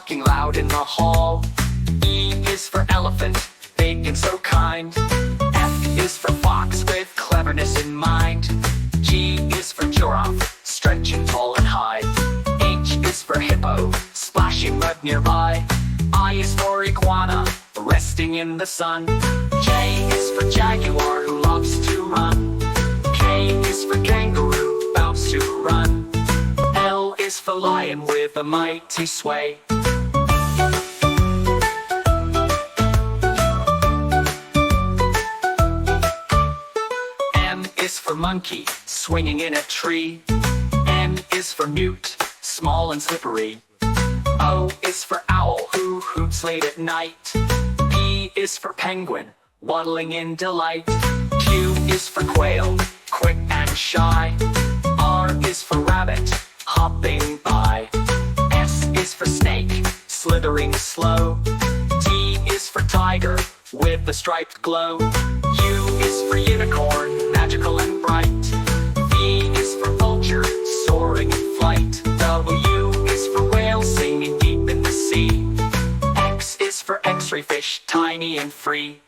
barking loud in the hall. E is for elephant, big and so kind. F is for fox with cleverness in mind. G is for giraffe, stretching tall and high. H is for hippo, splashing mud nearby. I is for iguana, resting in the sun. J is for jaguar, who loves to run. K is for kangaroo, bounce to run. L is for lion with a mighty sway. M is for monkey, swinging in a tree. N is for newt, small and slippery. O is for owl, who hoots late at night. P is for penguin, waddling in delight. Q is for quail, quick and shy. R is for rabbit, hopping by. S is for snake, slithering slow. T is for tiger, with a striped glow. U is for unicorn, magical and bright. V is for vulture, soaring in flight. W is for whale, singing deep in the sea. X is for x-ray fish, tiny and free.